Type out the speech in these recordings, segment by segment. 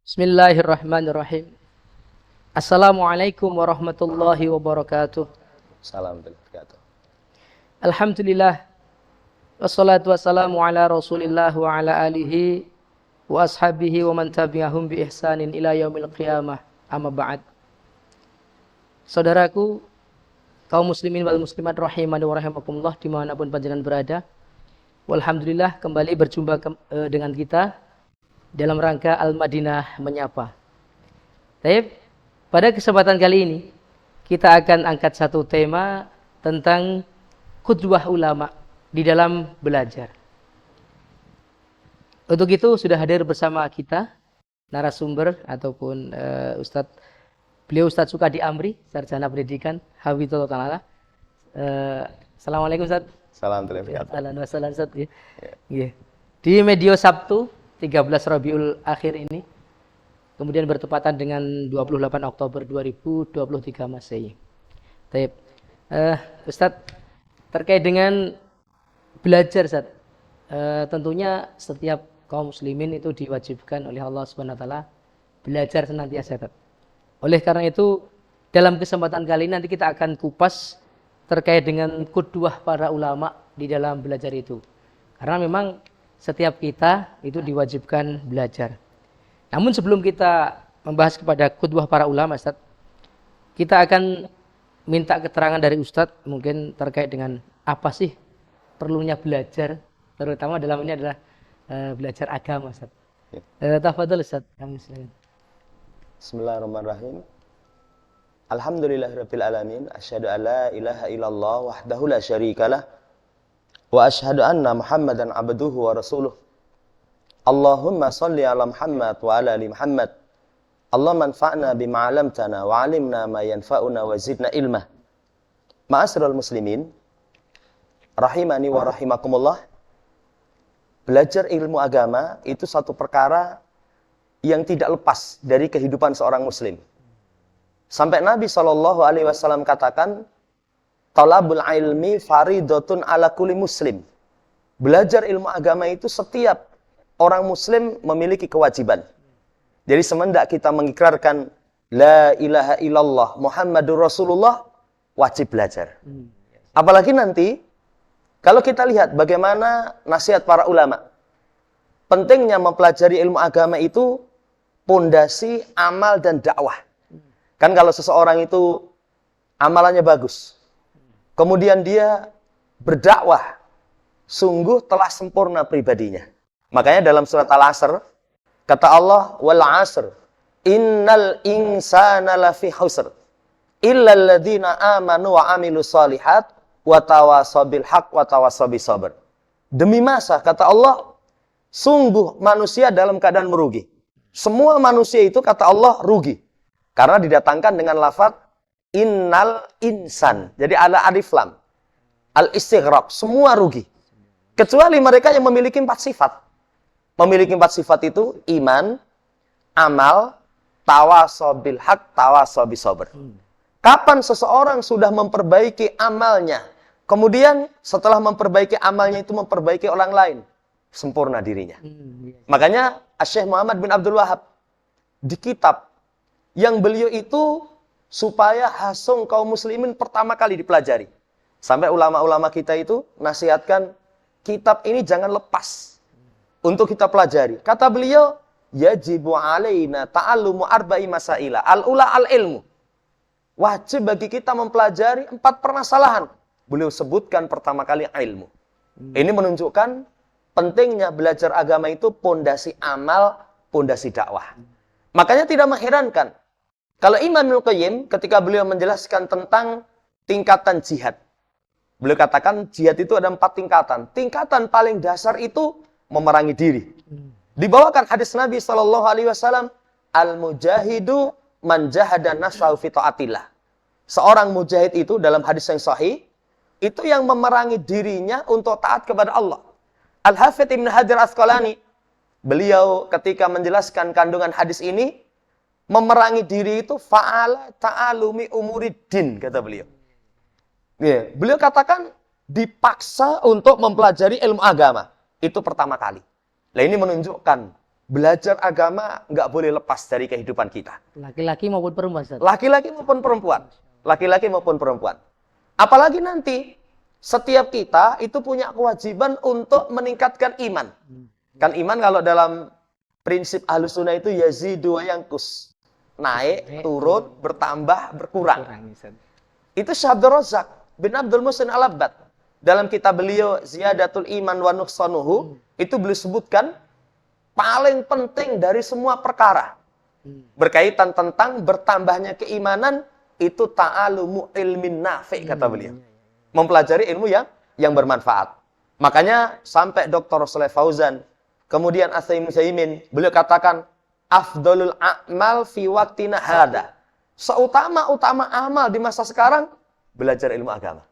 Bismillahirrahmanirrahim. Assalamualaikum warahmatullahi wabarakatuh. Salam wabarakatuh. Alhamdulillah. Wassalatu wassalamu ala rasulillah wa ala alihi wa ashabihi wa man tabi'ahum bi ihsanin ila yaumil qiyamah. Amma ba'd. Saudaraku, kaum muslimin wal muslimat rahimani wa rahimakumullah dimanapun panjenengan berada. Walhamdulillah kembali berjumpa dengan kita dalam rangka Al-Madinah Menyapa. Baik, pada kesempatan kali ini kita akan angkat satu tema tentang qudwah ulama di dalam belajar. Untuk itu sudah hadir bersama kita narasumber ataupun beliau Ustadz Sukadi Amri, sarjana pendidikan, hafizallahu taala. Assalamualaikum Ustaz. Salam wabarakatuh. Salam Ustaz. Ya. Di medio Sabtu 13 Rabiul Akhir ini, kemudian bertepatan dengan 28 Oktober 2023 Masehi. Baik, Ustadz, terkait dengan belajar, Ustadz, tentunya setiap kaum muslimin itu diwajibkan oleh Allah Subhanahu Wa Taala belajar senantiasa, Ustadz. Oleh karena itu, dalam kesempatan kali ini nanti kita akan kupas terkait dengan qudwah para ulama di dalam belajar itu. Karena memang setiap kita itu diwajibkan belajar. Namun sebelum kita membahas kepada qudwah para ulama, Ustaz, kita akan minta keterangan dari Ustaz mungkin terkait dengan apa sih perlunya belajar, terutama dalam ini adalah belajar agama, Ustaz. Tafadhol Ustaz, kami silakan. Bismillahirrahmanirrahim. Alhamdulillahirabbil alamin, asyhadu an la ilaha illallah wahdahu la syarikalah wa asyhadu anna Muhammadan abduhu wa rasuluh. Allahumma shalli ala Muhammad wa ala ali Muhammad. Allahumma anfa'na bima 'allamtana wa 'allimna ma yanfa'una wa zidna ilma. Ma'asyiral muslimin, rahimani wa rahimakumullah. Belajar ilmu agama itu satu perkara yang tidak lepas dari kehidupan seorang muslim. Sampai Nabi SAW katakan, talabul ilmi faridatun ala kulli muslim. Belajar ilmu agama itu setiap orang muslim memiliki kewajiban. Jadi semenjak kita mengikrarkan la ilaha illallah Muhammadur Rasulullah, wajib belajar. Apalagi nanti kalau kita lihat bagaimana nasihat para ulama. Pentingnya mempelajari ilmu agama itu pondasi amal dan dakwah. Kan kalau seseorang itu amalannya bagus, kemudian dia berdakwah, sungguh telah sempurna pribadinya. Makanya dalam surat Al-Asr, kata Allah, wal 'asr, innal insana lafi khusr, illal ladzina amanu wa 'amilus shalihat wa tawasaw bil haqq wa tawasaw bis sabr. Demi masa, kata Allah, sungguh manusia dalam keadaan merugi. Semua manusia itu, kata Allah, rugi. Karena didatangkan dengan lafaz innal insan. Jadi ada alif lam. Al-istighraq, semua rugi. Kecuali mereka yang memiliki 4 sifat. Memiliki 4 sifat itu iman, amal, tawasaw bil haq, tawasaw bis sabr. Kapan seseorang sudah memperbaiki amalnya, kemudian setelah memperbaiki amalnya itu memperbaiki orang lain, sempurna dirinya. Makanya Syekh Muhammad bin Abdul Wahab di kitab yang beliau itu supaya hasung kaum muslimin pertama kali dipelajari. Sampai ulama-ulama kita itu nasihatkan kitab ini jangan lepas untuk kita pelajari. Kata beliau, yajibu alaina ta'allumu arba'i masaila. Al-ula al-ilmu. Wajib bagi kita mempelajari 4 permasalahan. Beliau sebutkan pertama kali ilmu. Ini menunjukkan pentingnya belajar agama itu pondasi amal, pondasi dakwah. Makanya tidak mengherankan kalau Imamul Qayyim ketika beliau menjelaskan tentang tingkatan jihad. Beliau katakan jihad itu ada 4 tingkatan. Tingkatan paling dasar itu memerangi diri. Dibawakan hadis Nabi SAW, al-mujahidu man jahada nafsahu fi ta'atillah. Seorang mujahid itu dalam hadis yang sahih, itu yang memerangi dirinya untuk taat kepada Allah. Al-Hafidz Ibnu Hajar Asqalani, beliau ketika menjelaskan kandungan hadis ini, memerangi diri itu fa'ala ta'alumi umuriddin, kata beliau. Ya, beliau katakan dipaksa untuk mempelajari ilmu agama. Itu pertama kali. Nah, ini menunjukkan belajar agama nggak boleh lepas dari kehidupan kita. Laki-laki maupun perempuan, Ustaz. Laki-laki maupun perempuan. Laki-laki maupun perempuan. Apalagi nanti, setiap kita itu punya kewajiban untuk meningkatkan iman. Kan iman kalau dalam prinsip Ahlussunnah itu yazidu wa yanqus. Naik, turun, bertambah, berkurang. Itu Syekh Abdul Razak bin Abdul Muhsin Al-Abbad. Dalam kitab beliau Ziyadatul Iman wa Nuqsanuhu, itu beliau sebutkan paling penting dari semua perkara berkaitan tentang bertambahnya keimanan itu ta'alumu ilmin nafi' kata beliau. Mempelajari ilmu yang bermanfaat. Makanya sampai Dr. Shalih Fauzan, kemudian Utsaimin, beliau katakan afdalul a'mal fi waqtina hada. Seutama-utama amal di masa sekarang belajar ilmu agama.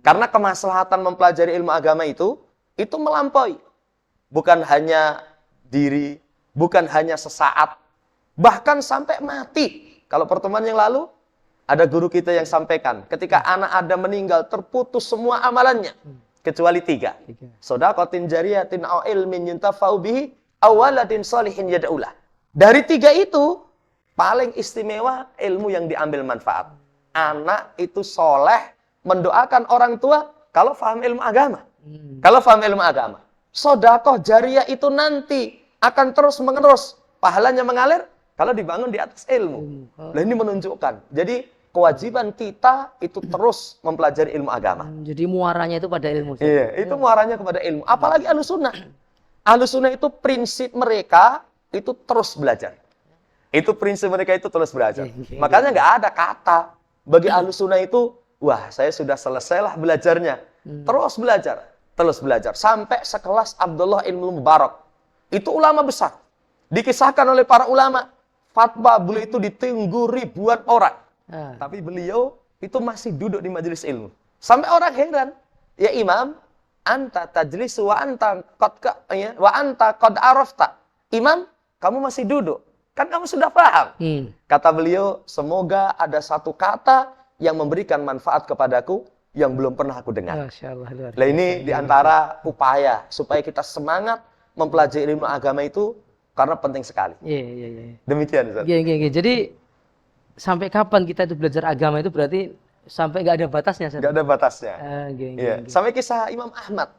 Karena kemaslahatan mempelajari ilmu agama itu melampaui. Bukan hanya diri, bukan hanya sesaat, bahkan sampai mati. Kalau pertemuan yang lalu, ada guru kita yang sampaikan, ketika anak Adam meninggal, terputus semua amalannya, kecuali 3. Shadaqatin jariyatin au ilmin yuntafa'u bihi, aw waladin shalihin yad'ulah. Dari 3 itu, paling istimewa ilmu yang diambil manfaat. Anak itu soleh, mendoakan orang tua, kalau paham ilmu agama. Kalau paham ilmu agama. Sedekah jariyah itu nanti akan terus menerus, pahalanya mengalir kalau dibangun di atas ilmu. Nah, ini menunjukkan. Jadi kewajiban kita itu terus mempelajari ilmu agama. Jadi muaranya itu pada ilmu. Iya, itu muaranya kepada ilmu. Apalagi Ahlussunnah. Ahlussunnah itu prinsip mereka itu terus belajar. Itu prinsip mereka itu terus belajar. Makanya nggak ada kata bagi Ahlussunnah itu, wah saya sudah selesailah belajarnya. Terus belajar. Terus belajar. Sampai sekelas Abdullah ibn Mubarak. Itu ulama besar. Dikisahkan oleh para ulama. Fatwa beliau itu ditunggu ribuan orang. Tapi beliau itu masih duduk di majelis ilmu. Sampai orang heran. Ya Imam, anta tajlisu wa anta qad arafta. Imam, kamu masih duduk. Kan kamu sudah paham. Kata beliau, semoga ada satu kata yang memberikan manfaat kepadaku yang belum pernah aku dengar. Nah ini diantara upaya supaya kita semangat mempelajari ilmu agama itu karena penting sekali. Iya. Demikian, Ustaz. Iya. Jadi sampai kapan kita itu belajar agama itu berarti sampai nggak ada batasnya, Ustaz? Nggak ada batasnya. Iya. Sampai kisah Imam Ahmad.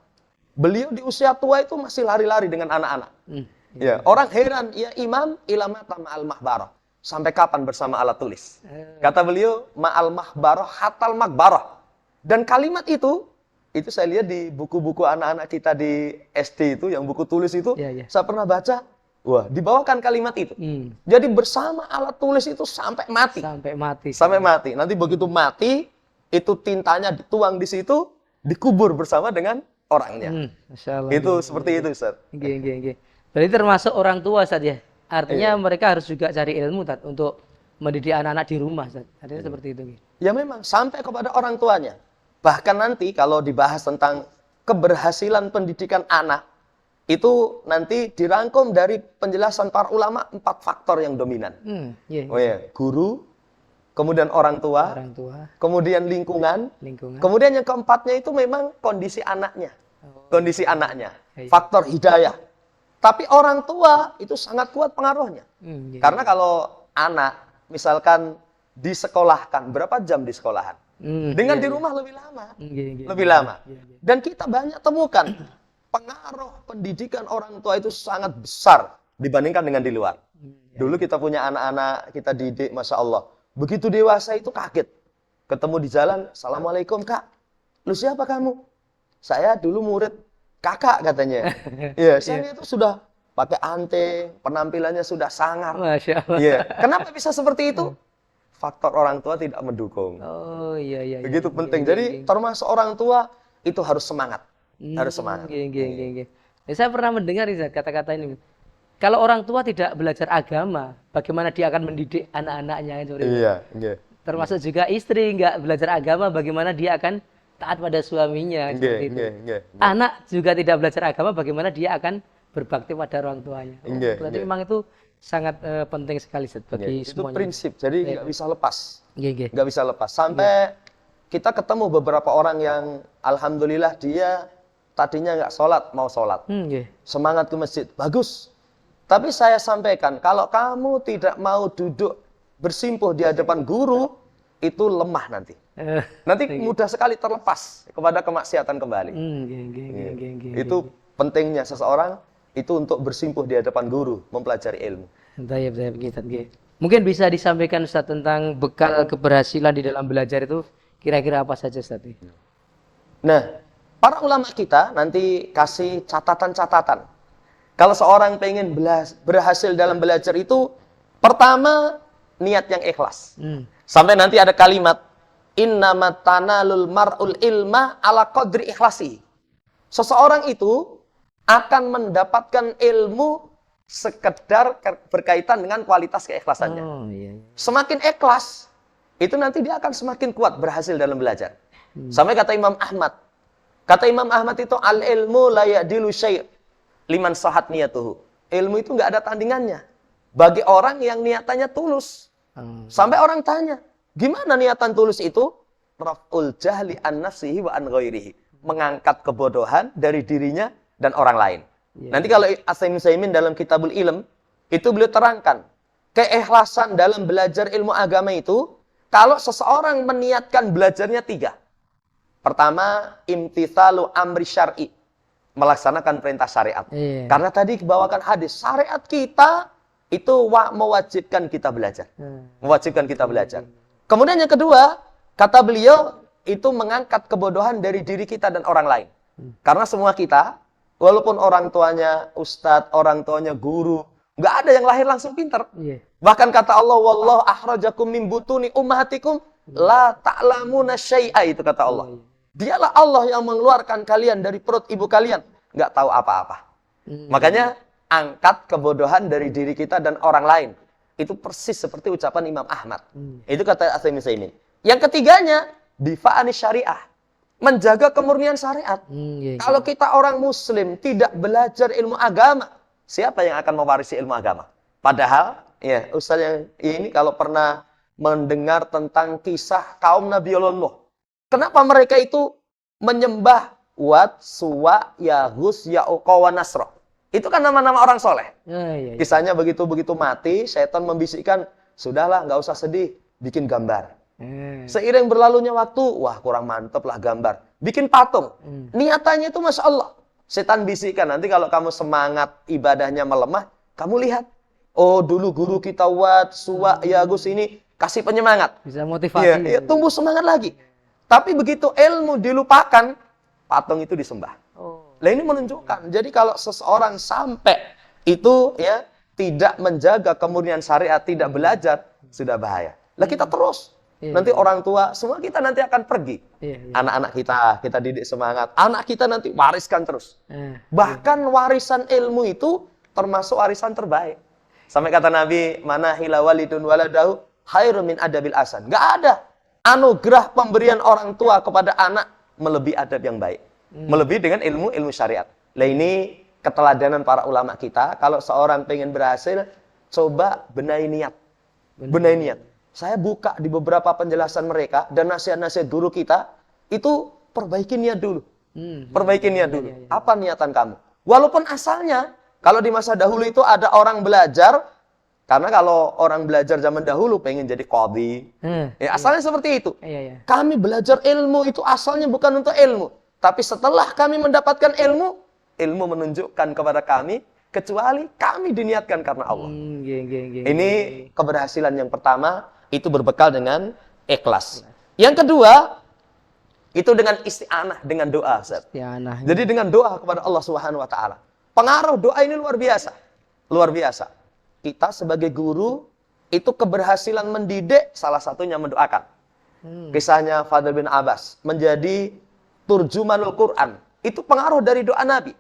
Beliau di usia tua itu masih lari-lari dengan anak-anak. Ya, orang heran, ya Imam ilamata ma'al mahbarah. Sampai kapan bersama alat tulis? Kata beliau, ma'al mahbarah hatal makbarah. Dan kalimat itu saya lihat di buku-buku anak-anak kita di SD itu, yang buku tulis itu, saya pernah baca, wah, dibawakan kalimat itu. Jadi bersama alat tulis itu sampai mati. Sampai mati. Nanti begitu mati, itu tintanya dituang di situ, dikubur bersama dengan orangnya. Masya Allah. Itu seperti itu, Ustaz. Berarti termasuk orang tua, Ustaz ya? Artinya mereka harus juga cari ilmu, Ustaz, untuk mendidik anak-anak di rumah, Ustaz. Artinya seperti itu. Ya memang, sampai kepada orang tuanya. Bahkan nanti kalau dibahas tentang keberhasilan pendidikan anak, itu nanti dirangkum dari penjelasan para ulama 4 faktor yang dominan. Guru, kemudian orang tua, kemudian lingkungan, kemudian yang keempatnya itu memang kondisi anaknya. Kondisi anaknya, faktor hidayah. Tapi orang tua itu sangat kuat pengaruhnya. Karena kalau anak, misalkan disekolahkan, berapa jam di sekolahan? Dengan di rumah lebih lama. Lebih lama. Dan kita banyak temukan pengaruh pendidikan orang tua itu sangat besar dibandingkan dengan di luar. Dulu kita punya anak-anak, kita didik, Masya Allah. Begitu dewasa itu kaget. Ketemu di jalan, Assalamualaikum Kak. Lu siapa kamu? Saya dulu murid kakak katanya. Saya itu sudah pakai anting, penampilannya sudah sangar. Masya Allah. Kenapa bisa seperti itu? Faktor orang tua tidak mendukung. Begitu penting. Jadi termasuk orang tua itu harus semangat. Harus semangat. Saya pernah mendengar kata-kata ini. Kalau orang tua tidak belajar agama, bagaimana dia akan mendidik anak-anaknya? Termasuk juga istri nggak belajar agama, bagaimana dia akan taat pada suaminya? Anak juga tidak belajar agama, bagaimana dia akan berbakti pada orang tuanya? Berarti memang itu sangat penting sekali bagi semuanya. Itu prinsip, jadi nggak bisa lepas. Nggak bisa lepas. Sampai kita ketemu beberapa orang yang alhamdulillah dia tadinya nggak sholat, mau sholat. Semangat ke masjid, bagus. Tapi saya sampaikan, kalau kamu tidak mau duduk bersimpuh di hadapan guru, itu lemah nanti. Nanti mudah sekali terlepas kepada kemaksiatan kembali. Itu pentingnya seseorang itu untuk bersimpuh di hadapan guru, mempelajari ilmu. Mungkin bisa disampaikan Ustaz tentang bekal keberhasilan di dalam belajar itu kira-kira apa saja Ustaz? Nah, para ulama kita nanti kasih catatan-catatan. Kalau seorang pengen berhasil dalam belajar itu, pertama niat yang ikhlas. Sampai nanti ada kalimat, innamat tanalul mar'ul ilma ala qadri ikhlasi. Seseorang itu akan mendapatkan ilmu sekedar berkaitan dengan kualitas keikhlasannya. Semakin ikhlas, itu nanti dia akan semakin kuat berhasil dalam belajar. Sampai kata Imam Ahmad. Kata Imam Ahmad itu, al-ilmu la ya'dilu syai' liman sahat niyatuhu. Ilmu itu nggak ada tandingannya bagi orang yang niatannya tulus. Sampai orang tanya, gimana niatan tulus itu? Raf'ul jahli an nafsihi wa an ghairihi. Mengangkat kebodohan dari dirinya dan orang lain. Nanti kalau As-Saimin dalam Kitabul Ilm, itu beliau terangkan, keikhlasan dalam belajar ilmu agama itu, kalau seseorang meniatkan belajarnya 3. Pertama, imtithalu amri syar'i. Melaksanakan perintah syariat. Karena tadi dibawakan hadis, syariat kita itu mewajibkan kita belajar. Mewajibkan kita belajar. Kemudian yang kedua, kata beliau, itu mengangkat kebodohan dari diri kita dan orang lain. Karena semua kita, walaupun orang tuanya ustadz, orang tuanya guru, nggak ada yang lahir langsung pintar. Bahkan kata Allah, wallahu akhrajakum min butuni ummahatikum la ta'lamuna syai'a, itu kata Allah. Dialah Allah yang mengeluarkan kalian dari perut ibu kalian, nggak tahu apa-apa. Makanya angkat kebodohan dari diri kita dan orang lain. Itu persis seperti ucapan Imam Ahmad. Itu kata As-Saimin. Yang ketiganya, difa'ani syariah. Menjaga kemurnian syariat. Kalau kita orang muslim tidak belajar ilmu agama, siapa yang akan mewarisi ilmu agama? Padahal, ya Ustaz yang ini kalau pernah mendengar tentang kisah kaum Nabi Nuh. Kenapa mereka itu menyembah Wat, Suwa, Yaghus, Ya'uqa, wa Nasra? Itu kan nama-nama orang soleh. Kisahnya begitu-begitu mati, setan membisikkan, sudahlah, nggak usah sedih, bikin gambar. Seiring berlalunya waktu, wah kurang mantep lah gambar. Bikin patung. Niatannya itu Masya Allah. Setan bisikkan, nanti kalau kamu semangat ibadahnya melemah, kamu lihat. Oh dulu guru kita Wat, Suwa, Yaghus ini kasih penyemangat. Bisa motivasi. Ya, tumbuh semangat lagi. Tapi begitu ilmu dilupakan, patung itu disembah. Nah ini menunjukkan, jadi kalau seseorang sampai itu ya tidak menjaga kemurnian syariat, tidak belajar, sudah bahaya. Lah kita terus. Nanti orang tua, semua kita nanti akan pergi. Anak-anak kita didik semangat. Anak kita nanti wariskan terus. Bahkan warisan ilmu itu termasuk warisan terbaik. Sampai kata Nabi, mana hila walidun waladahu khairu min adabil asan. Nggak ada anugerah pemberian orang tua kepada anak melebihi adab yang baik. Melebihi dengan ilmu syariat. Nah ini keteladanan para ulama kita. Kalau seorang pengen berhasil, coba benahi niat. Benahi niat. Saya buka di beberapa penjelasan mereka dan nasihat-nasihat guru kita, itu perbaiki niat dulu. Perbaiki niat dulu. Apa niatan kamu? Walaupun asalnya, kalau di masa dahulu itu ada orang belajar, karena kalau orang belajar zaman dahulu pengen jadi qadhi. Ya, asalnya seperti itu. Kami belajar ilmu itu asalnya bukan untuk ilmu. Tapi setelah kami mendapatkan ilmu, ilmu menunjukkan kepada kami, kecuali kami diniatkan karena Allah. Ini keberhasilan yang pertama, itu berbekal dengan ikhlas. Yang kedua, itu dengan isti'anah, dengan doa. Jadi dengan doa kepada Allah Subhanahu wa Ta'ala. Pengaruh doa ini luar biasa. Luar biasa. Kita sebagai guru, itu keberhasilan mendidik, salah satunya mendoakan. Kisahnya Fadl bin Abbas, menjadi turjumanul Quran. Itu pengaruh dari doa Nabi.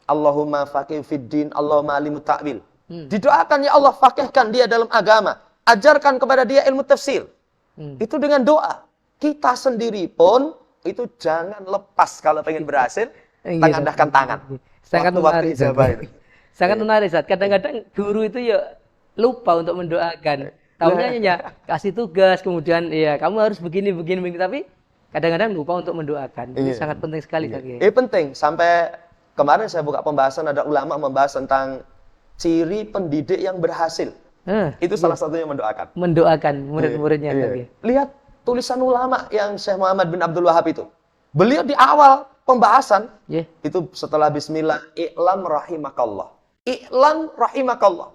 Allahumma faqih fid din, Allahumma alimut ta'wil. Didoakan, ya Allah, faqihkan dia dalam agama. Ajarkan kepada dia ilmu tafsir. Itu dengan doa. Kita sendiri pun, itu jangan lepas kalau pengen berhasil, tengandahkan tangan. Sangat menarik. Sangat menarik, Ustaz. Kadang-kadang guru itu ya lupa untuk mendoakan. Tahunya hanya kasih tugas, kemudian ya kamu harus begini, tapi kadang-kadang lupa untuk mendoakan. Ini sangat penting sekali. Penting. Sampai kemarin saya buka pembahasan, ada ulama membahas tentang ciri pendidik yang berhasil. Itu salah satunya mendoakan. Mendoakan murid-muridnya. Iya. Lihat tulisan ulama yang Syekh Muhammad bin Abdul Wahab itu. Beliau di awal pembahasan, itu setelah bismillah, i'lam rahimakallah. I'lam rahimakallah.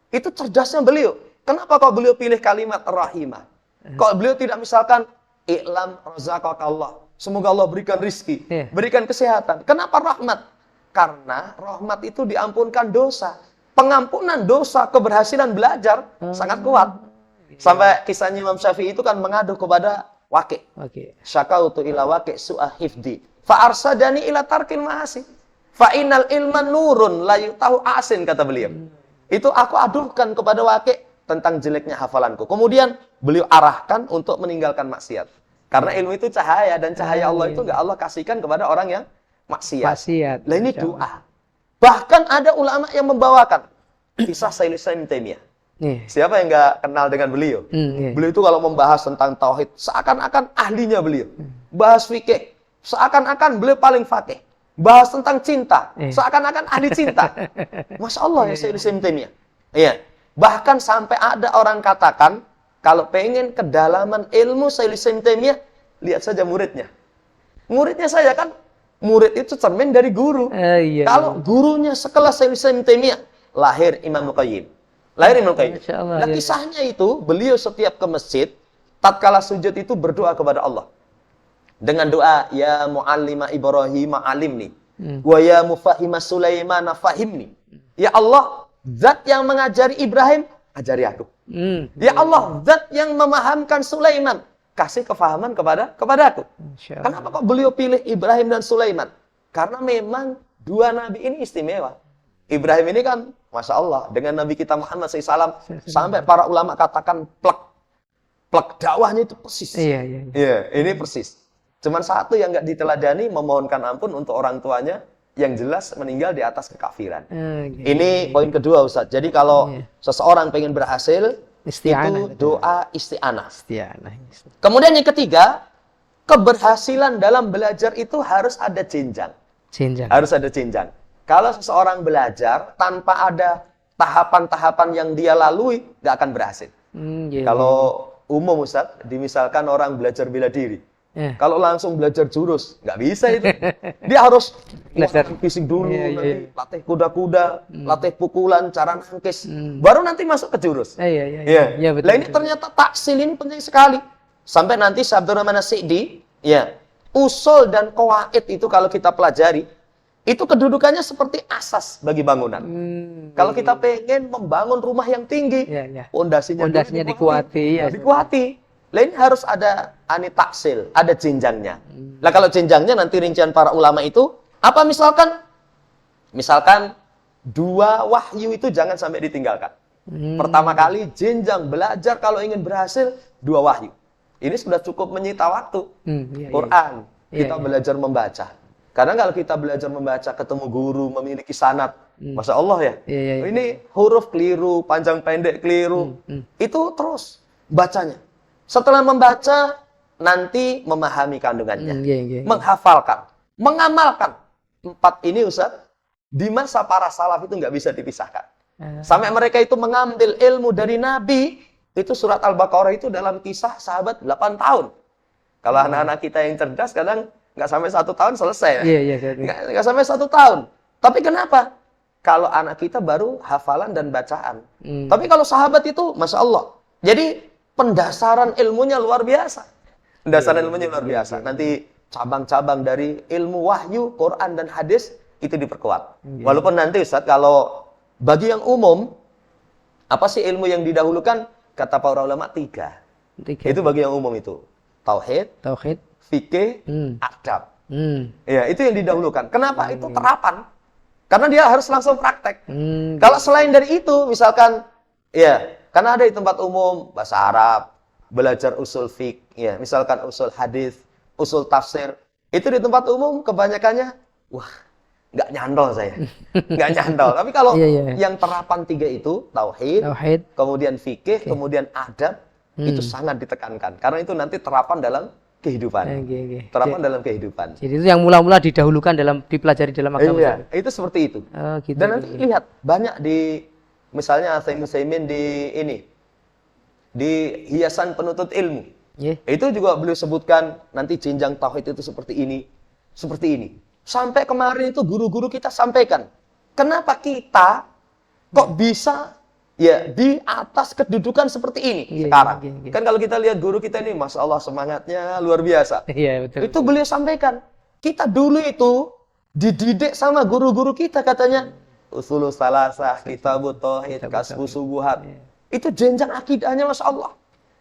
Itu cerdasnya beliau. Kenapa kok beliau pilih kalimat rahimah? Kok beliau tidak misalkan, i'lam razaqakallah. Semoga Allah berikan rizki, berikan kesehatan. Kenapa rahmat? Karena rahmat itu diampunkan dosa. Pengampunan dosa, keberhasilan belajar sangat kuat. Sampai kisahnya Imam Syafi'i itu kan mengadu kepada Waqi'. Syakautu ila Waqi' su'a hifdi. Fa'arsadani ila tarkil ma'asi. Fa'inal ilman nurun la yutahu asin, kata beliau. Itu aku aduhkan kepada Waqi' tentang jeleknya hafalanku. Kemudian beliau arahkan untuk meninggalkan maksiat. Karena ilmu itu cahaya, dan cahaya Allah itu nggak Allah kasihkan kepada orang yang maksiat. Nah ini doa. Bahkan ada ulama yang membawakan kisah Syaikhul Islam Ibnu Taimiyah. Siapa yang nggak kenal dengan beliau? Beliau itu kalau membahas tentang tauhid, seakan-akan ahlinya beliau. Bahas fikih, seakan-akan beliau paling fakih. Bahas tentang cinta, seakan-akan ahli cinta. Masya Allah ya Syaikhul Islam Ibnu Taimiyah. Iya. Bahkan sampai ada orang katakan, kalau pengen kedalaman ilmu Syaikhul Islam Ibnu Taimiyah, lihat saja muridnya. Muridnya saya kan, murid itu cermin dari guru. Kalau gurunya sekelas Syaikhul Islam Ibnu Taimiyah, lahir Imam Qayyim. Nah kisahnya itu, beliau setiap ke masjid, tatkala sujud itu berdoa kepada Allah. Dengan doa, ya mu'allima Ibrahim alimni, wa ya mufahima Sulaiman fahimni. Ya Allah, zat yang mengajari Ibrahim, ajari aku. Ya Allah, zat yang memahamkan Sulaiman, kasih kefahaman kepada aku. Kenapa kok beliau pilih Ibrahim dan Sulaiman? Karena memang dua nabi ini istimewa. Ibrahim ini kan, Masya Allah, dengan Nabi kita Muhammad SAW, sampai para ulama katakan plek dakwahnya itu persis. Iya, ini persis. Cuman satu yang nggak diteladani, memohonkan ampun untuk orang tuanya, yang jelas meninggal di atas kekafiran. Ini poin kedua, Ustaz. Jadi kalau seseorang pengen berhasil, itu doa isti'anah. Kemudian yang ketiga, keberhasilan dalam belajar itu harus ada jenjang. Harus ada jenjang. Kalau seseorang belajar tanpa ada tahapan-tahapan yang dia lalui, nggak akan berhasil. Kalau umum Ustaz, dimisalkan orang belajar bela diri. Kalau langsung belajar jurus, nggak bisa itu. Dia harus fisik dulu, nanti latih kuda-kuda, latih pukulan, cara nangkis. Baru nanti masuk ke jurus. Nah ini ternyata taksil ini penting sekali. Sampai nanti Syekh Abdul Rahman As-Sa'di, usul dan qawaid itu kalau kita pelajari, itu kedudukannya seperti asas bagi bangunan. Kalau kita pengen membangun rumah yang tinggi, pondasinya dikuati. Lah ini harus ada taksil, ada jenjangnya. Lah kalau jenjangnya nanti rincian para ulama itu apa misalkan 2 wahyu itu jangan sampai ditinggalkan. Pertama kali jenjang belajar kalau ingin berhasil 2 wahyu. Ini sudah cukup menyita waktu. Quran, kita belajar membaca. Karena kalau kita belajar membaca, ketemu guru, memiliki sanad, Masya Allah ya. Ini huruf keliru, panjang pendek keliru. Itu terus bacanya. Setelah membaca, nanti memahami kandungannya. Menghafalkan, mengamalkan. 4 ini Ustaz, di masa para salaf itu nggak bisa dipisahkan. Sampai mereka itu mengambil ilmu dari Nabi, itu surat Al-Baqarah itu dalam kisah sahabat 8 tahun. Kalau anak-anak kita yang cerdas, kadang nggak sampai 1 tahun selesai. Nggak sampai 1 tahun. Tapi kenapa? Kalau anak kita baru hafalan dan bacaan. Tapi kalau sahabat itu, Masya Allah. Jadi pendasaran ilmunya luar biasa. Pendasaran ilmunya luar biasa. Nanti cabang-cabang dari ilmu wahyu, Quran dan hadis itu diperkuat. Walaupun nanti Ustaz, kalau bagi yang umum, apa sih ilmu yang didahulukan? Kata para ulama 3. Itu bagi yang umum itu. Tauhid, fikih, adab. Ya, itu yang didahulukan. Kenapa? Itu terapan. Karena dia harus langsung praktek. Kalau selain dari itu, misalkan, karena ada di tempat umum, bahasa Arab, belajar usul fiqh, misalkan usul hadis, usul tafsir, itu di tempat umum kebanyakannya, nggak nyantol saya. Nggak nyantol. Tapi kalau yang terapan 3 itu, tauhid, kemudian fikih, kemudian adab, itu sangat ditekankan. Karena itu nanti terapan dalam kehidupan. Nggih, nggih. Terapan dalam kehidupan. Jadi itu yang mula-mula didahulukan dipelajari dalam agama. Iya, itu seperti itu. Oh, gitu. Dan nanti lihat banyak di misalnya Utsaimin di hiasan penuntut ilmu. Nggih. Itu juga beliau sebutkan nanti jenjang tauhid itu seperti ini, seperti ini. Sampai kemarin itu guru-guru kita sampaikan, kenapa kita kok bisa ya di atas kedudukan seperti ini sekarang. Kan kalau kita lihat guru kita ini, Masya Allah semangatnya luar biasa. Iya, betul. Itu beliau sampaikan, kita dulu itu dididik sama guru-guru kita katanya, Usulus Salasah, Kitabut Tauhid, Kasbu Subuhat. Itu jenjang akidahnya Masya Allah.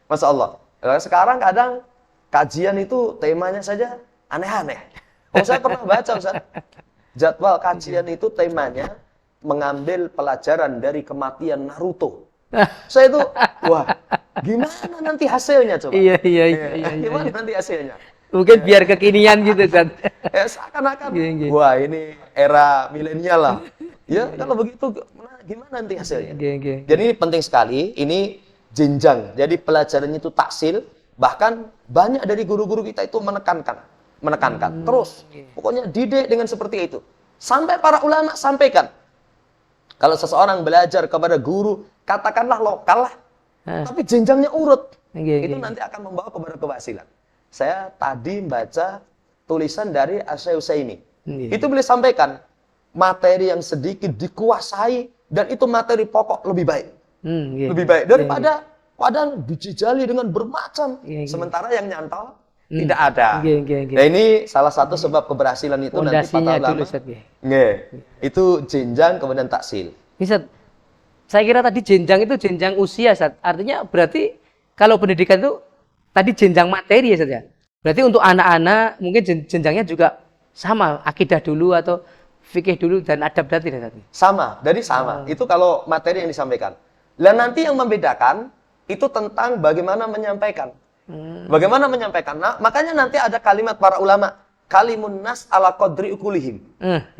Masya Allah. Sekarang kadang kajian itu temanya saja aneh-aneh. Saya pernah baca Ustaz, jadwal kajian itu temanya mengambil pelajaran dari kematian Naruto. Saya itu, wah, gimana nanti hasilnya coba? Iya. Gimana nanti hasilnya? Mungkin biar kekinian gitu kan. Seakan-akan, wah ini era milenial lah. Ya, kalau begitu gimana nanti hasilnya? Jadi ini penting sekali, ini jenjang. Jadi pelajarannya itu taksil, bahkan banyak dari guru-guru kita itu menekankan. Terus, pokoknya didik dengan seperti itu. Sampai para ulama sampaikan, kalau seseorang belajar kepada guru, katakanlah lokal lah, tapi jenjangnya urut, itu nanti akan membawa kepada keberhasilan. Saya tadi baca tulisan dari Syekh Utsaimin. Itu beliau sampaikan, materi yang sedikit dikuasai, dan itu materi pokok lebih baik. Lebih baik daripada kadang dijejali dengan bermacam, sementara yang nyantol tidak ada. Nah ini salah satu sebab keberhasilan itu nanti para ulama. Itu jenjang kemudian taksil. Ustaz, saya kira tadi jenjang itu jenjang usia, Ustaz. Artinya berarti kalau pendidikan itu tadi jenjang materi ya, Ustaz ya. Berarti untuk anak-anak mungkin jenjangnya juga sama, akidah dulu atau fikih dulu dan adab berarti ya, Ustaz. Sama, jadi sama. Itu kalau materi yang disampaikan. Dan nanti yang membedakan itu tentang bagaimana menyampaikan. Bagaimana menyampaikan? Nah, makanya nanti ada kalimat para ulama, kalimun nas ala qadri ukulihim.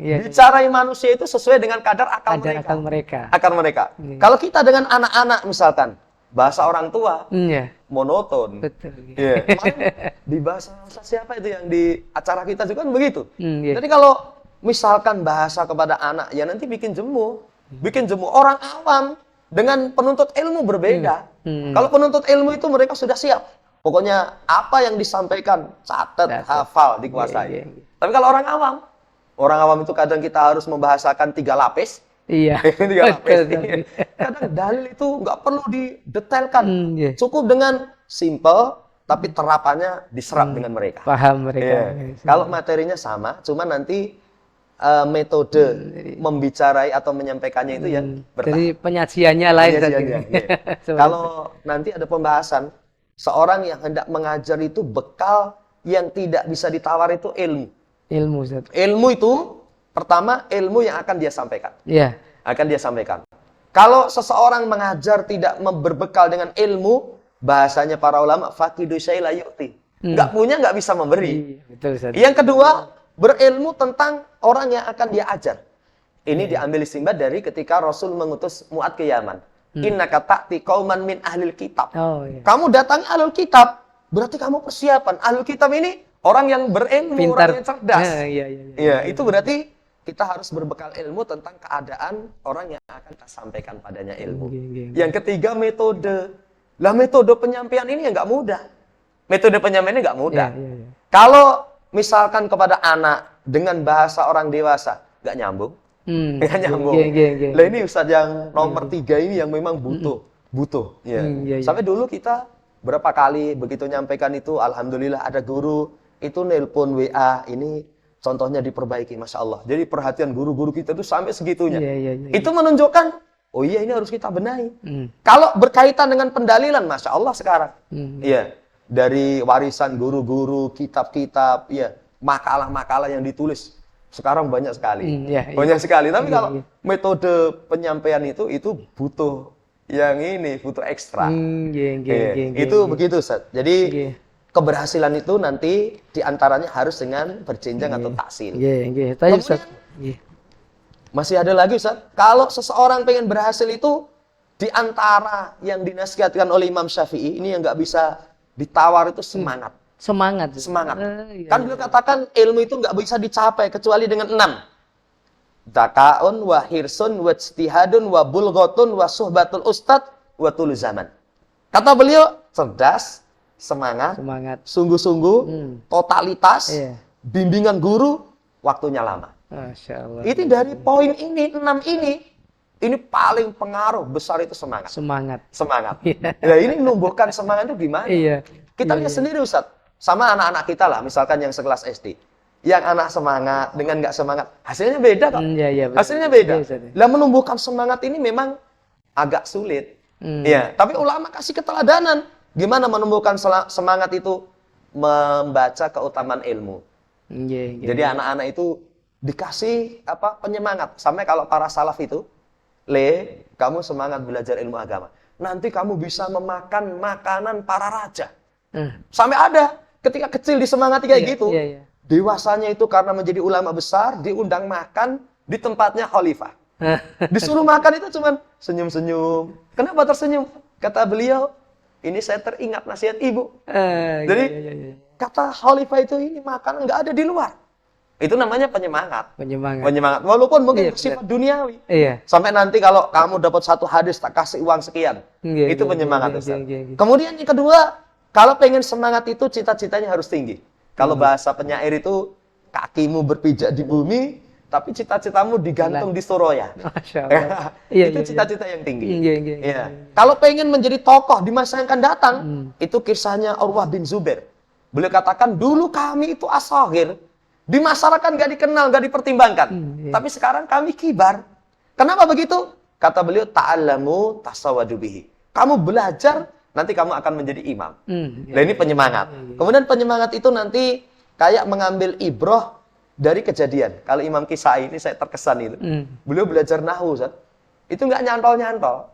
Bicarai manusia itu sesuai dengan kadar akal mereka. Akal mereka. Kalau kita dengan anak-anak misalkan, bahasa orang tua, monoton. Betul. Di bahasa siapa itu yang di acara kita juga kan begitu. Jadi kalau misalkan bahasa kepada anak, ya nanti bikin jemu. Orang awam dengan penuntut ilmu berbeda. Kalau penuntut ilmu itu mereka sudah siap. Pokoknya apa yang disampaikan, catat, hafal, dikuasai. Tapi kalau orang awam itu kadang kita harus membahasakan 3 lapis. Iya. 3 lapis. Kadang dalil itu nggak perlu didetailkan. Cukup dengan simple, tapi terapannya diserap dengan mereka. Paham mereka. Kalau materinya sama, cuma nanti metode membicarai atau menyampaikannya itu yang bertahap. Jadi penyajiannya lain. Kalau nanti ada pembahasan, seorang yang hendak mengajar itu bekal yang tidak bisa ditawar itu ilmu. Ustaz. Ilmu itu pertama ilmu yang akan dia sampaikan. Iya. Akan dia sampaikan. Kalau seseorang mengajar tidak berbekal dengan ilmu, bahasanya para ulama faqidu syai' la yu'ti. Enggak punya enggak bisa memberi. Betul, Ustaz. Yang kedua, berilmu tentang orang yang akan dia ajar. Ini diambil istinbat dari ketika Rasul mengutus Mu'ad ke Yaman. Innaka ta'ti qauman min ahlil kitab. Kamu datang ahlul kitab, berarti kamu persiapan. Ahlul kitab ini orang yang berilmu, pintar, orang yang cerdas. Iya, itu berarti kita harus berbekal ilmu tentang keadaan orang yang akan kita sampaikan padanya ilmu. Yang ketiga, metode. Lah metode penyampaian ini nggak mudah. Metode penyampaian ini nggak mudah. Kalau misalkan kepada anak dengan bahasa orang dewasa, nggak nyambung. Nggak nyambung. Lah ini Ustadz yang nomor 3 ini yang memang butuh. Sampai dulu kita berapa kali begitu nyampaikan itu, alhamdulillah ada guru itu nelpon WA, ini contohnya diperbaiki, Masya Allah. Jadi perhatian guru-guru kita itu sampai segitunya. Itu menunjukkan, oh iya ini harus kita benahi. Kalau berkaitan dengan pendalilan, Masya Allah sekarang. Dari warisan guru-guru, kitab-kitab, makalah-makalah yang ditulis. Sekarang banyak sekali. Banyak sekali. Tapi kalau metode penyampaian itu butuh yang ini, butuh ekstra. Itu begitu, Ustaz. Jadi keberhasilan itu nanti diantaranya harus dengan berjenjang atau taksil. Masih ada lagi, Ustaz. Kalau seseorang pengen berhasil itu, diantara yang dinasihatkan oleh Imam Syafi'i, ini yang nggak bisa ditawar itu semangat. Semangat. Semangat. Iya, Kan beliau katakan ilmu itu nggak bisa dicapai kecuali dengan 6. Dakaun, wa hirsun, wa ijtihadun, wa bulghatun, wa suhbatul ustad, wa tul zaman. Kata beliau, cerdas, semangat, sungguh-sungguh, totalitas, bimbingan guru, waktunya lama. Masya Allah. Itu dari poin ini, 6 ini paling pengaruh besar itu semangat. Semangat. Nah, ini menumbuhkan semangat itu gimana? Kita lihat sendiri Ustaz. Sama anak-anak kita lah, misalkan yang sekelas SD. Yang anak semangat dengan nggak semangat, hasilnya beda kok. Hasilnya beda. Lah menumbuhkan semangat ini memang agak sulit. Ya, tapi ulama kasih keteladanan. Gimana menumbuhkan semangat itu? Membaca keutamaan ilmu. Jadi anak-anak itu dikasih penyemangat. Sampai kalau para salaf itu, kamu semangat belajar ilmu agama. Nanti kamu bisa memakan makanan para raja. Sampai ada ketika kecil disemangati kayak gitu. Dewasanya itu karena menjadi ulama besar, diundang makan di tempatnya khalifah. Disuruh makan itu cuman senyum-senyum. Kenapa tersenyum? Kata beliau, ini saya teringat nasihat ibu. Jadi kata khalifah itu ini makanan nggak ada di luar. Itu namanya penyemangat. Walaupun mungkin sifat duniawi. Sampai nanti kalau kamu dapat satu hadis tak kasih uang sekian. Itu penyemangat. Kemudian yang kedua, kalau pengen semangat itu cita-citanya harus tinggi. Kalau bahasa penyair itu kakimu berpijak di bumi, tapi cita-citamu digantung di Suroya. Itu cita-cita yang tinggi. Kalau pengen menjadi tokoh di masa yang akan datang, itu kisahnya Urwah bin Zubair. Beliau katakan dulu kami itu as-saghir, di masyarakat nggak dikenal, nggak dipertimbangkan. Tapi sekarang kami kibar. Kenapa begitu? Kata beliau, ta'allamu tasawwadu bihi. Kamu belajar, nanti kamu akan menjadi imam. Nah ini penyemangat. Kemudian penyemangat itu nanti kayak mengambil ibroh dari kejadian. Kalau Imam Kisai ini saya terkesan itu. Beliau belajar nahwu, Ustaz. Itu nggak nyantol-nyantol.